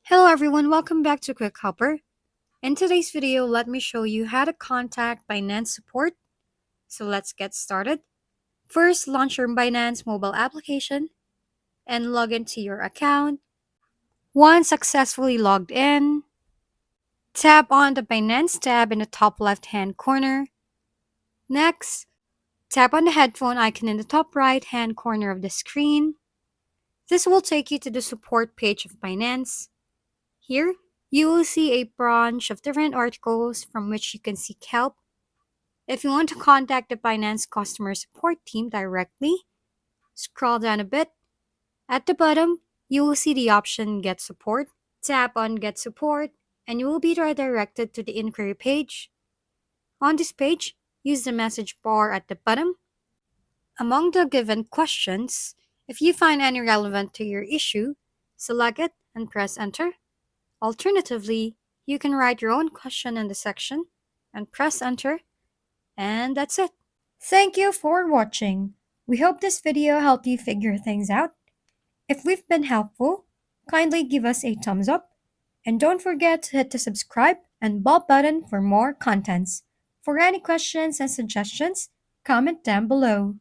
Hello everyone, welcome back to Quick Hopper. In today's video, let me show you how to contact Binance support. So let's get started. First, launch your Binance mobile application and log into your account. Once successfully logged in, tap on the Binance tab in the top left-hand corner. Next, tap on the headphone icon in the top right-hand corner of the screen. This will take you to the support page of Binance. Here, you will see a bunch of different articles from which you can seek help. If you want to contact the Binance customer support team directly, scroll down a bit. At the bottom, you will see the option Get Support. Tap on Get Support, and you will be redirected to the inquiry page. On this page, use the message bar at the bottom. Among the given questions, if you find any relevant to your issue, select it and press Enter. Alternatively, you can write your own question in the section and press enter, and that's it. Thank you for watching. We hope this video helped you figure things out. If we've been helpful, kindly give us a thumbs up, and don't forget to hit the subscribe and bell button for more contents. For any questions and suggestions, comment down below.